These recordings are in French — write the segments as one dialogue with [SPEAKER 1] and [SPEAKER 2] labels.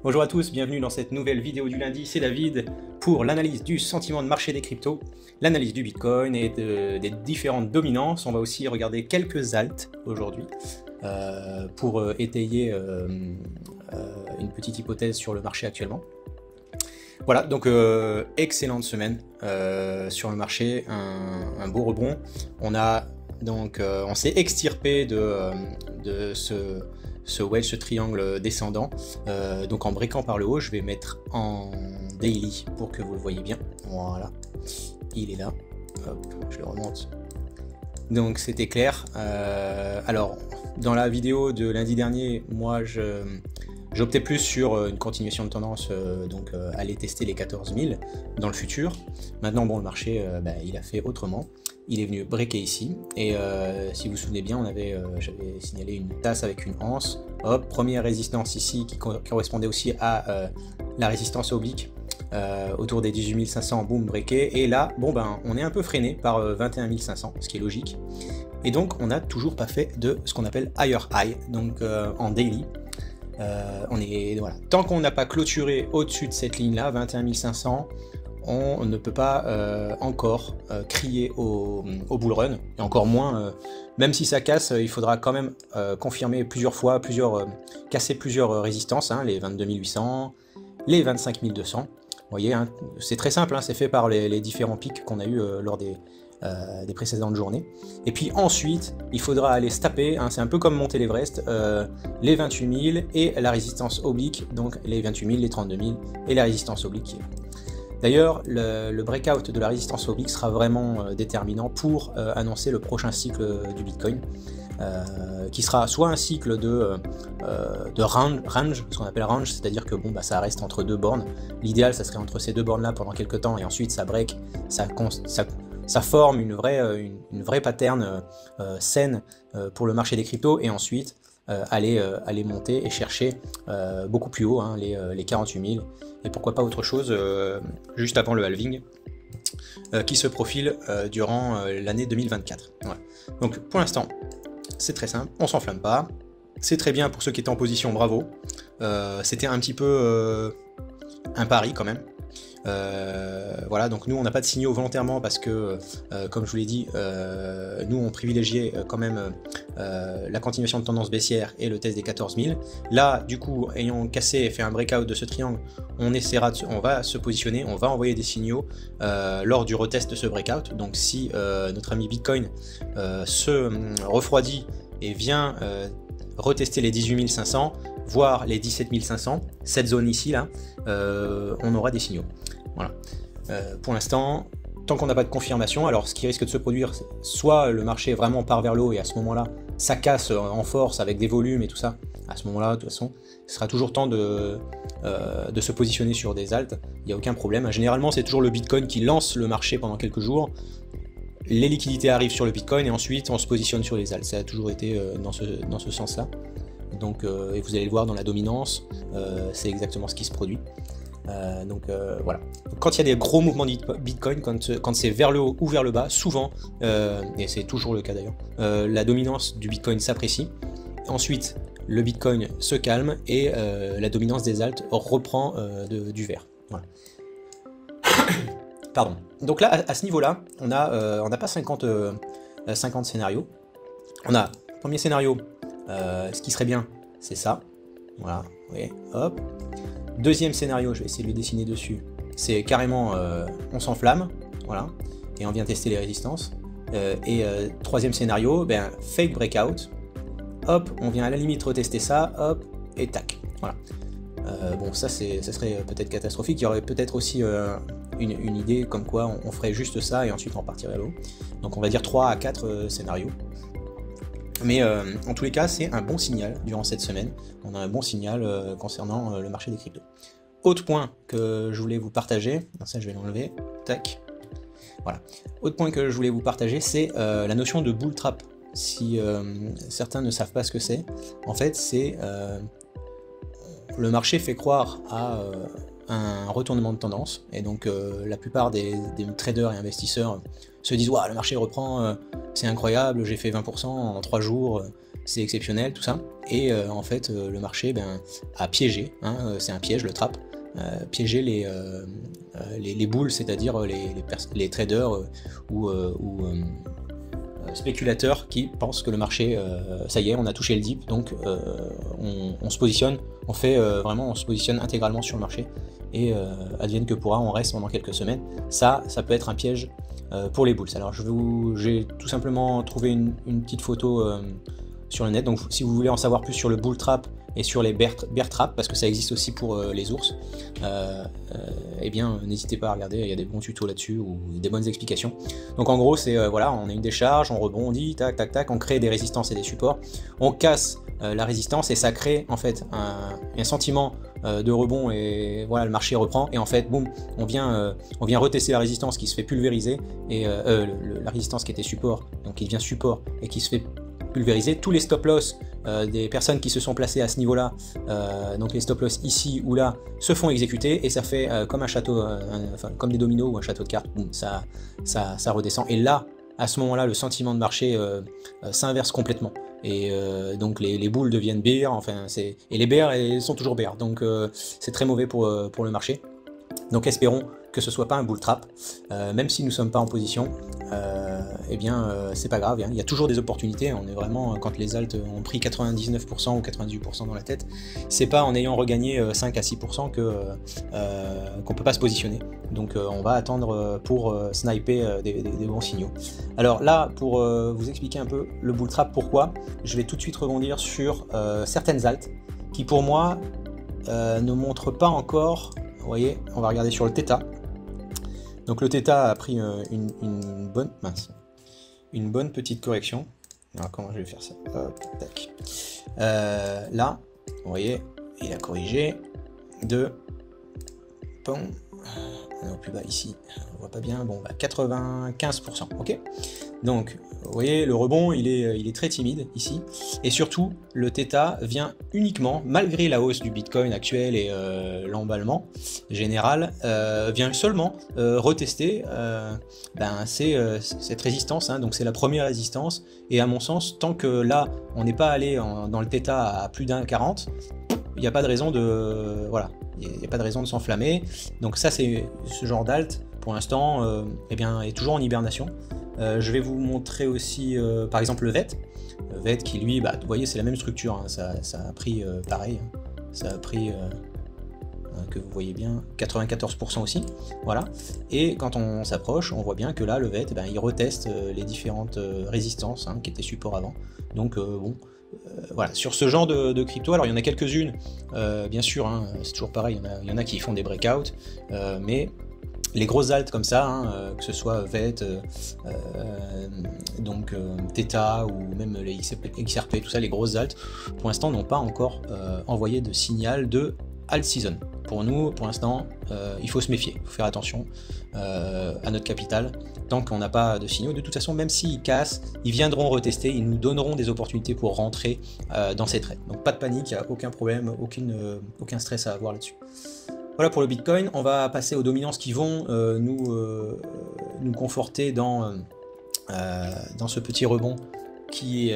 [SPEAKER 1] Bonjour à tous, bienvenue dans cette nouvelle vidéo du lundi, c'est David pour l'analyse du sentiment de marché des cryptos, l'analyse du Bitcoin et des différentes dominances. On va aussi regarder quelques alts aujourd'hui pour étayer une petite hypothèse sur le marché actuellement. Voilà, donc excellente semaine sur le marché, un beau rebond. On s'est extirpé de ce wedge, ce triangle descendant, donc en breakant par le haut. Je vais mettre en daily pour que vous le voyez bien. Voilà, il est là. Hop, je le remonte. Donc c'était clair. Alors dans la vidéo de lundi dernier, moi j'optais plus sur une continuation de tendance, donc aller tester les 14 000 dans le futur. Maintenant bon, le marché il a fait autrement. Il est venu breaker ici, et si vous vous souvenez bien, j'avais signalé une tasse avec une anse. Hop, première résistance ici qui correspondait aussi à la résistance oblique autour des 18 500, boom, breaké. Et là, bon on est un peu freiné par 21 500, ce qui est logique. Et donc on n'a toujours pas fait de ce qu'on appelle higher high, donc en daily. Voilà. Tant qu'on n'a pas clôturé au-dessus de cette ligne là, 21 500, on ne peut pas encore crier au bull run, et encore moins, même si ça casse, il faudra quand même confirmer plusieurs fois, casser plusieurs résistances, hein, les 22 800, les 25 200. Vous voyez, hein, c'est très simple, hein, c'est fait par les différents pics qu'on a eu lors des précédentes journées. Et puis ensuite, il faudra aller se taper, hein, c'est un peu comme monter l'Everest, les 28 000 et la résistance oblique, donc les 28 000, les 32 000 et la résistance oblique. D'ailleurs, le breakout de la résistance oblique sera vraiment déterminant pour annoncer le prochain cycle du Bitcoin, qui sera soit un cycle de range, ce qu'on appelle range, c'est-à-dire que bon, ça reste entre deux bornes. L'idéal, ça serait entre ces deux bornes-là pendant quelques temps, et ensuite ça break, ça forme une vraie pattern saine pour le marché des cryptos, et ensuite aller monter et chercher beaucoup plus haut, hein, les 48 000, et pourquoi pas autre chose juste avant le halving qui se profile durant l'année 2024. Voilà. Donc pour l'instant, c'est très simple, on s'enflamme pas, c'est très bien pour ceux qui étaient en position, bravo. C'était un petit peu un pari quand même. Voilà, donc nous on n'a pas de signaux volontairement parce que comme je vous l'ai dit, nous on privilégiait quand même la continuation de tendance baissière et le test des 14 000. Là du coup, ayant cassé et fait un breakout de ce triangle, on va se positionner, on va envoyer des signaux lors du retest de ce breakout. Donc si notre ami Bitcoin se refroidit et vient retester les 18 500, voire les 17 500, cette zone ici là, on aura des signaux. Voilà. Pour l'instant, tant qu'on n'a pas de confirmation, alors ce qui risque de se produire, soit le marché vraiment part vers le haut et à ce moment-là, ça casse en force avec des volumes et tout ça. À ce moment-là, de toute façon, ce sera toujours temps de se positionner sur des alts. Il n'y a aucun problème. Généralement, c'est toujours le Bitcoin qui lance le marché pendant quelques jours. Les liquidités arrivent sur le Bitcoin et ensuite on se positionne sur les alts. Ça a toujours été dans ce sens-là. Donc, et vous allez le voir dans la dominance, c'est exactement ce qui se produit. Voilà. Donc, quand il y a des gros mouvements de Bitcoin, quand c'est vers le haut ou vers le bas, souvent, et c'est toujours le cas d'ailleurs, la dominance du Bitcoin s'apprécie. Ensuite, le Bitcoin se calme et la dominance des alts reprend du vert. Voilà. Pardon. Donc là, à ce niveau-là, on n'a pas 50 scénarios. On a, premier scénario, ce qui serait bien, c'est ça. Voilà, oui, hop. Deuxième scénario, je vais essayer de le dessiner dessus, c'est carrément, on s'enflamme, voilà, et on vient tester les résistances. Troisième scénario, fake breakout, hop, on vient à la limite retester ça, hop, et tac, voilà. Bon, ça serait peut-être catastrophique. Il y aurait peut-être aussi une idée comme quoi on ferait juste ça et ensuite on partirait à l'eau. Donc on va dire 3 à 4 scénarios. Mais en tous les cas, c'est un bon signal durant cette semaine. On a un bon signal concernant le marché des cryptos. Autre point que je voulais vous partager, ça je vais l'enlever, tac. Voilà. Autre point que je voulais vous partager, c'est la notion de bull trap. Si certains ne savent pas ce que c'est, en fait c'est le marché fait croire à un retournement de tendance, et donc la plupart des traders et investisseurs se disent ouais, le marché reprend, c'est incroyable, j'ai fait 20% en 3 jours, c'est exceptionnel, tout ça. Et en fait, le marché a piégé, hein, c'est un piège, le trap, piéger les bulls, c'est-à-dire les traders ou spéculateurs qui pensent que le marché, ça y est, on a touché le dip, donc on se positionne, on se positionne intégralement sur le marché, et advienne que pourra, on reste pendant quelques semaines. Ça peut être un piège pour les bulls. Alors j'ai tout simplement trouvé une petite photo sur le net, donc si vous voulez en savoir plus sur le bull trap et sur les bear trap, parce que ça existe aussi pour les ours, eh bien n'hésitez pas à regarder, il y a des bons tutos là-dessus ou des bonnes explications. Donc en gros c'est voilà, on a une décharge, on rebondit, tac tac tac, on crée des résistances et des supports, on casse la résistance et ça crée en fait un sentiment de rebond, et voilà, le marché reprend, et en fait boum, on vient retester la résistance qui se fait pulvériser, et la résistance qui était support, donc qui devient support et qui se fait pulvériser. Tous les stop loss des personnes qui se sont placées à ce niveau là, donc les stop loss ici ou là, se font exécuter, et ça fait comme un château, enfin comme des dominos ou un château de cartes, boum, ça redescend, et là à ce moment là le sentiment de marché s'inverse complètement, et donc les bulls deviennent bears, enfin et les bears sont toujours bears, donc c'est très mauvais pour le marché. Donc espérons que ce soit pas un bull trap, même si nous ne sommes pas en position, eh bien c'est pas grave, hein. Il y a toujours des opportunités, on est vraiment, quand les alts ont pris 99% ou 98% dans la tête, c'est pas en ayant regagné 5 à 6% qu'on peut pas se positionner, donc on va attendre pour sniper des bons signaux. Alors là, pour vous expliquer un peu le bull trap, pourquoi, je vais tout de suite rebondir sur certaines alts qui pour moi ne montrent pas encore. Vous voyez, on va regarder sur le Theta. Donc le Theta a pris une bonne petite correction. Alors comment je vais faire ça? Hop, tac. Là, vous voyez, il a corrigé de plus bas ici, on voit pas bien, bon, 95%, ok. Donc, vous voyez, le rebond, il est très timide ici, et surtout, le Theta vient uniquement, malgré la hausse du Bitcoin actuel et l'emballement général, vient seulement retester cette résistance, hein. Donc c'est la première résistance, et à mon sens, tant que là, on n'est pas allé dans le Theta à plus d'1,40, il n'y a pas de raison de... Voilà. Il n'y a pas de raison de s'enflammer. Donc ça, c'est ce genre d'alt, pour l'instant, eh bien, est toujours en hibernation. Je vais vous montrer aussi, par exemple, le VET. Le VET qui, lui, vous voyez, c'est la même structure, hein. Ça a pris pareil. Hein. Ça a pris, que vous voyez bien, 94% aussi. Voilà. Et quand on s'approche, on voit bien que là, le VET, il reteste les différentes résistances, hein, qui étaient support avant. Donc, bon... voilà, sur ce genre de crypto, alors il y en a quelques-unes, bien sûr, hein, c'est toujours pareil, il y en a qui font des breakouts, mais les grosses alts comme ça, hein, que ce soit VET, donc Theta ou même les XRP, tout ça, les grosses alts, pour l'instant n'ont pas encore envoyé de signal de alt season. Pour nous, pour l'instant, il faut se méfier, il faut faire attention à notre capital, tant qu'on n'a pas de signaux. De toute façon, même s'ils cassent, ils viendront retester, ils nous donneront des opportunités pour rentrer dans ces trades. Donc pas de panique, il n'y a aucun problème, aucun stress à avoir là-dessus. Voilà pour le Bitcoin. On va passer aux dominances qui vont nous conforter dans ce petit rebond qui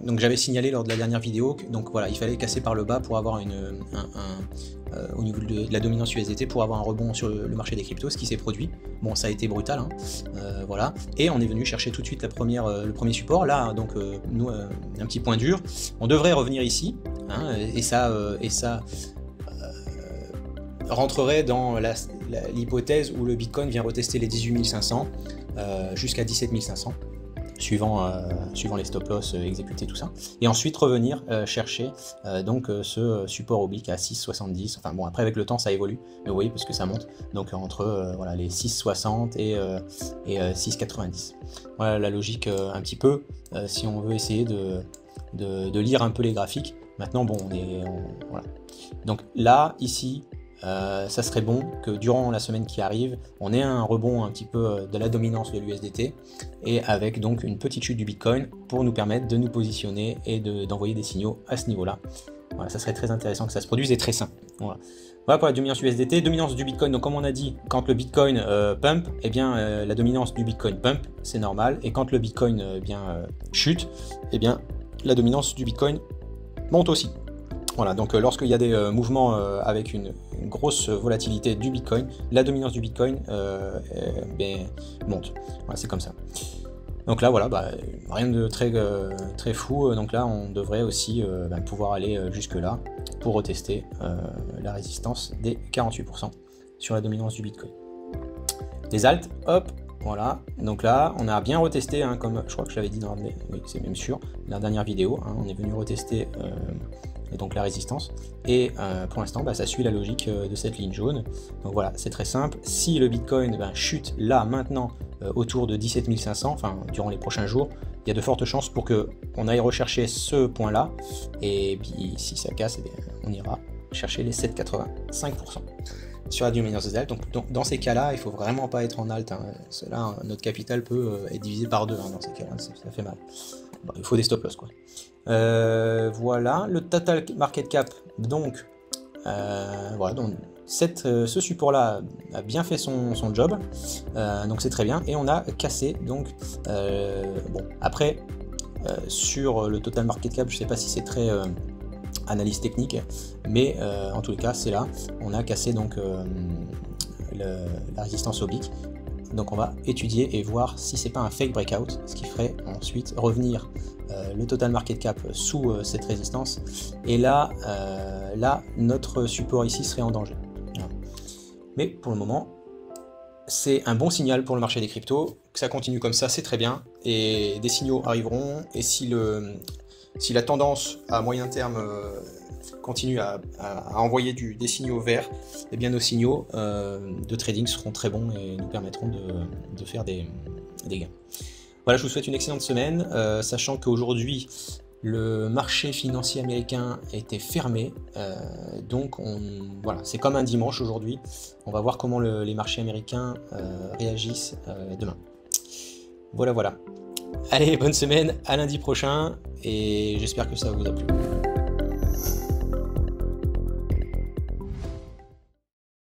[SPEAKER 1] donc j'avais signalé lors de la dernière vidéo. Donc voilà, il fallait casser par le bas pour avoir au niveau de la dominance USDT, pour avoir un rebond sur le marché des cryptos, ce qui s'est produit. Bon, ça a été brutal, hein. Voilà, et on est venu chercher tout de suite le premier support. Là, donc nous, un petit point dur. On devrait revenir ici, hein, et ça rentrerait dans l'hypothèse où le Bitcoin vient retester les 18 500 jusqu'à 17 500. Suivant les stop loss exécutés, tout ça, et ensuite revenir chercher donc ce support oblique à 6,70. Enfin bon, après avec le temps ça évolue, mais vous voyez, parce que ça monte, donc entre voilà, les 6,60 et 6,90. Voilà la logique un petit peu, si on veut essayer de lire un peu les graphiques. Maintenant bon, voilà. Donc là, ici, ça serait bon que durant la semaine qui arrive, on ait un rebond un petit peu de la dominance de l'USDT, et avec donc une petite chute du Bitcoin pour nous permettre de nous positionner et d'envoyer des signaux à ce niveau-là. Voilà, ça serait très intéressant que ça se produise et très sain. Voilà. Voilà pour la dominance USDT. Dominance du Bitcoin, donc comme on a dit, quand le Bitcoin pump, eh bien la dominance du Bitcoin pump, c'est normal. Et quand le Bitcoin chute, eh bien la dominance du Bitcoin monte aussi. Voilà, donc lorsqu'il y a des mouvements avec une grosse volatilité du Bitcoin, la dominance du Bitcoin monte. Voilà, c'est comme ça. Donc là, voilà, rien de très fou. Donc là, on devrait aussi pouvoir aller jusque là pour retester la résistance des 48% sur la dominance du Bitcoin. Les alts, hop, voilà. Donc là, on a bien retesté, hein, comme je crois que je l'avais dit dans oui, c'est même sûr, la dernière vidéo. Hein, on est venu retester donc la résistance. Et pour l'instant, ça suit la logique de cette ligne jaune. Donc voilà, c'est très simple. Si le Bitcoin chute là, maintenant, autour de 17 500, enfin durant les prochains jours, il y a de fortes chances pour qu'on aille rechercher ce point-là. Et puis si ça casse, eh bien, on ira chercher les 7,85% sur la dominance des alts. Donc dans ces cas-là, il faut vraiment pas être en alt. Hein. Là, notre capital peut être divisé par 2 hein, dans ces cas-là, ça fait mal. Bon, il faut des stop-loss quoi. Voilà, le total market cap, donc voilà, donc ce support-là a bien fait son job, donc c'est très bien, et on a cassé, donc bon, après, sur le total market cap, je sais pas si c'est très analyse technique, mais en tous les cas, c'est là, on a cassé donc la résistance oblique. Donc on va étudier et voir si c'est pas un fake breakout, ce qui ferait ensuite revenir le total market cap sous cette résistance. Et là, notre support ici serait en danger. Voilà. Mais pour le moment, c'est un bon signal pour le marché des cryptos. Que ça continue comme ça, c'est très bien. Et des signaux arriveront. Et si la tendance à moyen terme continue à envoyer des signaux verts, eh bien nos signaux de trading seront très bons et nous permettront de faire des gains. Voilà, je vous souhaite une excellente semaine, sachant qu'aujourd'hui le marché financier américain était fermé, donc voilà, c'est comme un dimanche aujourd'hui. On va voir comment les marchés américains réagissent demain. Voilà. Allez, bonne semaine, à lundi prochain, et j'espère que ça vous a plu.